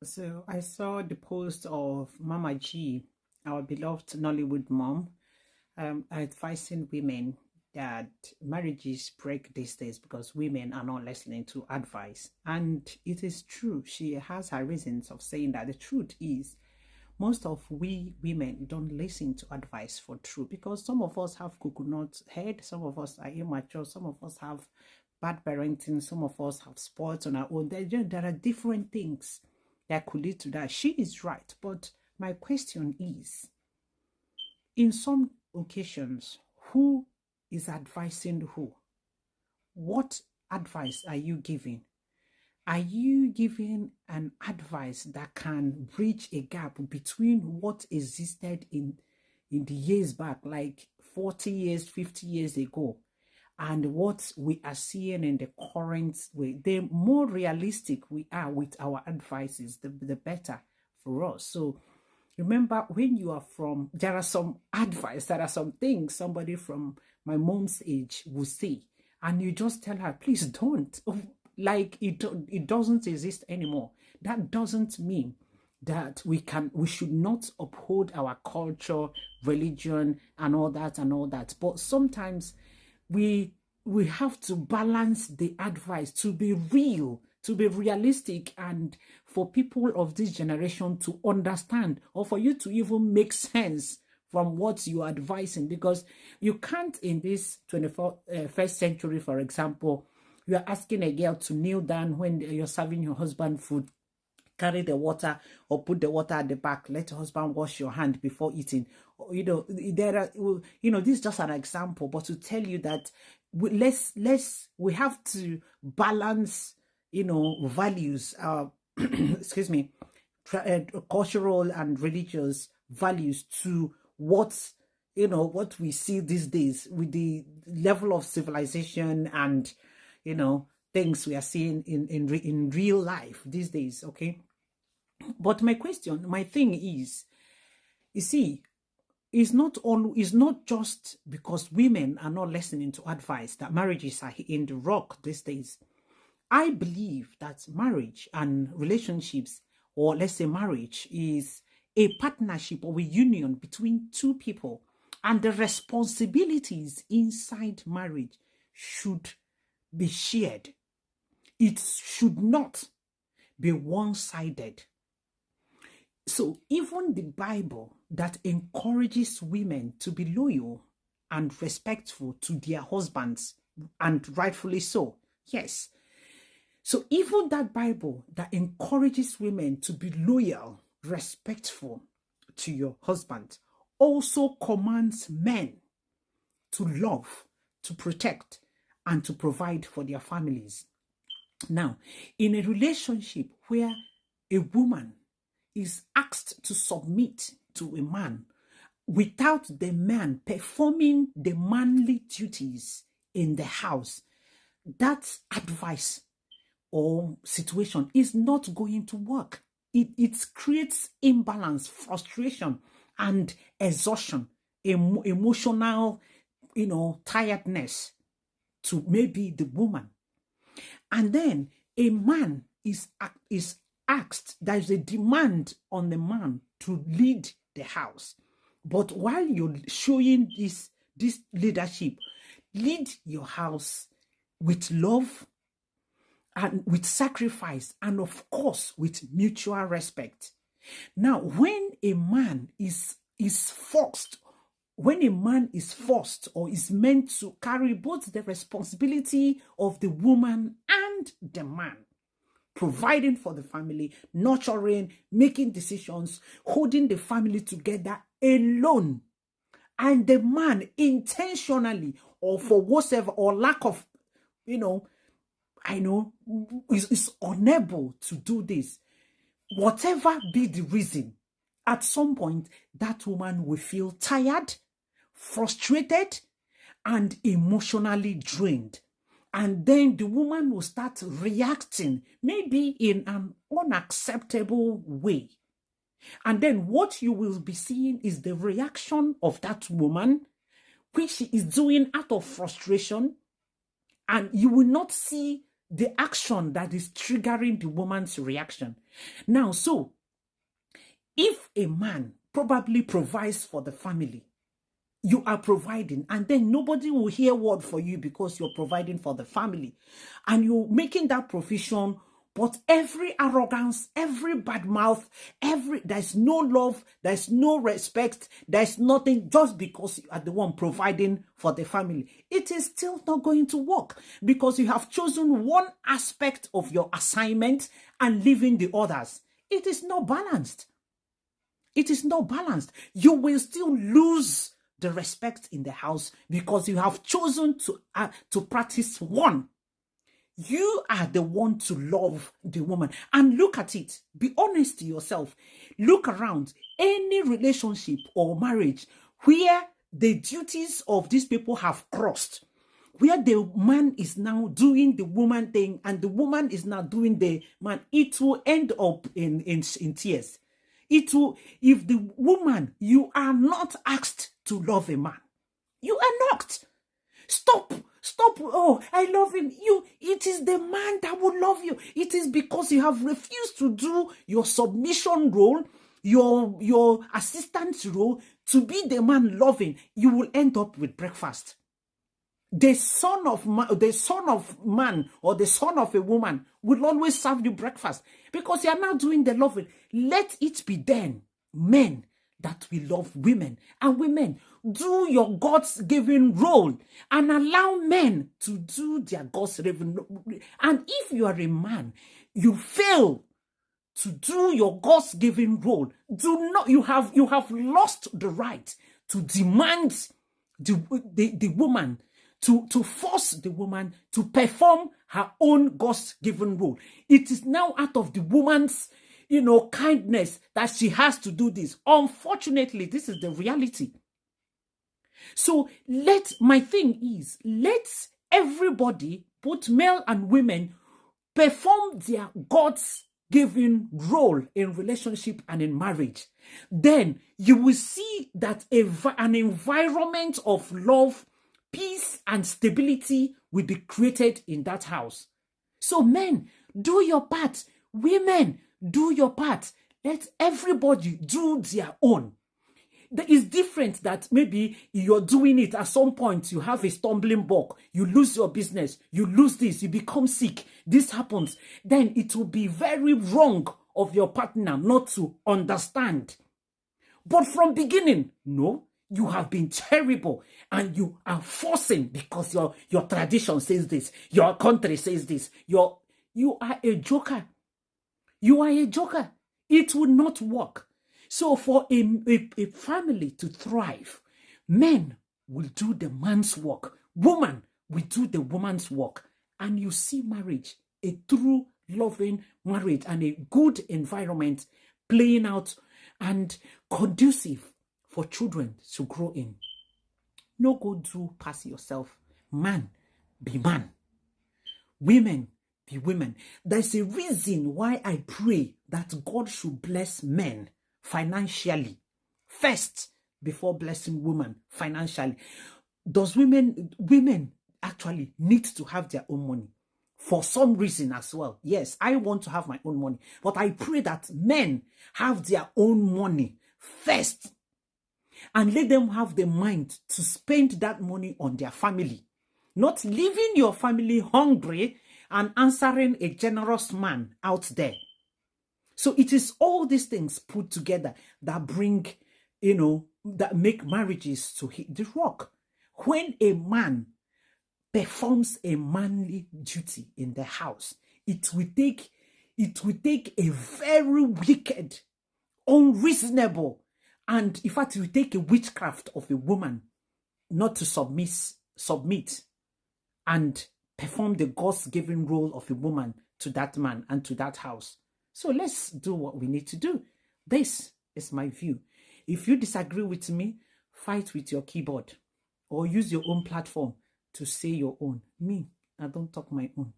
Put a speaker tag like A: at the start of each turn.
A: So I saw the post of Mama G, our beloved Nollywood mom, advising women that marriages break these days because women are not listening to advice. And it is true. She has her reasons of saying that. The truth is, most of we women don't listen to advice for true because some of us have coconut head, some of us are immature, some of us have bad parenting, some of us have sports on our own. There are different things that could lead to that. She is right, but my question is, in some occasions, who is advising who? What advice are you giving? Are you giving an advice that can bridge a gap between what existed in the years back, like 40 years, 50 years ago, and what we are seeing in the current way? The more realistic we are with our advices, the better for us. So remember, when you are from, there are some advice, there are some things somebody from my mom's age will say, and you just tell her, please don't. Like it doesn't exist anymore. That doesn't mean that we should not uphold our culture, religion, and all that and all that. But sometimes we we have to balance the advice to be real, to be realistic, and for people of this generation to understand, or for you to even make sense from what you are advising, because you can't, in this 21st century, for example, you are asking a girl to kneel down when you're serving your husband food, carry the water or put the water at the back, let your husband wash your hand before eating. There are, this is just an example, but to tell you that we have to balance, values, excuse me, cultural and religious values to what we see these days with the level of civilization and things we are seeing in real life these days. Okay, but my thing is, you see, it's not just because women are not listening to advice that marriages are in the rock these days. I believe that marriage and relationships, or let's say marriage, is a partnership or a union between two people, and the responsibilities inside marriage should be shared. It should not be one-sided. So even the Bible that encourages women to be loyal and respectful to their husbands, and rightfully so, yes. So even that Bible that encourages women to be loyal, respectful to your husband, also commands men to love, to protect, and to provide for their families. Now, in a relationship where a woman is asked to submit to a man without the man performing the manly duties in the house, that advice or situation is not going to work. It creates imbalance, frustration, and exhaustion, emotional, tiredness to maybe the woman. And then a man is asked, there's a demand on the man to lead the house. But while you're showing this leadership, lead your house with love and with sacrifice, and of course with mutual respect. Now, when a man is forced, when a man is forced or is meant to carry both the responsibility of the woman and the man, providing for the family, nurturing, making decisions, holding the family together alone, and the man intentionally or for whatever or lack of, is unable to do this, whatever be the reason, at some point that woman will feel tired, frustrated, and emotionally drained. And then the woman will start reacting, maybe in an unacceptable way. And then what you will be seeing is the reaction of that woman, which she is doing out of frustration. And you will not see the action that is triggering the woman's reaction. Now, so if a man probably provides for the family, you are providing, and then nobody will hear word for you because you're providing for the family and you're making that provision. But every arrogance, every bad mouth, there's no love, there's no respect, there's nothing, just because you are the one providing for the family, it is still not going to work, because you have chosen one aspect of your assignment and leaving the others. It is not balanced. It is not balanced. You will still lose the respect in the house because you have chosen to practice one. You are the one to love the woman. And look at it. Be honest to yourself. Look around. Any relationship or marriage where the duties of these people have crossed, where the man is now doing the woman thing and the woman is now doing the man, it will end up in tears. It will, if the woman, you are not asked to love a man. You are not. Stop. Oh, I love him. It is the man that will love you. It is because you have refused to do your submission role, your assistant role, to be the man loving. You will end up with breakfast. The son of man or the son of a woman will always serve you breakfast because you are now doing the loving. Let it be then, men, that we love women, and women, do your God's given role and allow men to do their God's given role. And if you are a man, you fail to do your God's given role, you have lost the right to demand the woman, to force the woman to perform her own God's given role. It is now out of the woman's kindness that she has to do this. Unfortunately, this is the reality. So my thing is, let everybody, both male and women, perform their God's given role in relationship and in marriage. Then you will see that an environment of love, peace, and stability will be created in that house. So men, do your part. Women, do your part. Let everybody do their own. It is different that maybe you're doing it at some point, you have a stumbling block, you lose your business, you lose this, you become sick, this happens. Then it will be very wrong of your partner not to understand. But from beginning, no, you have been terrible and you are forcing because your tradition says this, your country says this, you are a joker. You are a joker. It will not work. So for a family to thrive, men will do the man's work. Woman will do the woman's work. And you see marriage, a true loving marriage and a good environment playing out and conducive for children to grow in. No go do pass yourself. Man, be man. Women, be women. There's a reason why I pray that God should bless men financially first before blessing women financially. Does women actually need to have their own money for some reason as well? Yes, I want to have my own money, but I pray that men have their own money first and let them have the mind to spend that money on their family, not leaving your family hungry and answering a generous man out there. So it is all these things put together that bring, that make marriages to hit the rock. When a man performs a manly duty in the house, it will take a very wicked, unreasonable, and in fact, it will take a witchcraft of a woman not to submit and perform the God's given role of a woman to that man and to that house. So let's do what we need to do. This is my view. If you disagree with me, fight with your keyboard or use your own platform to say your own. Me, I don't talk my own.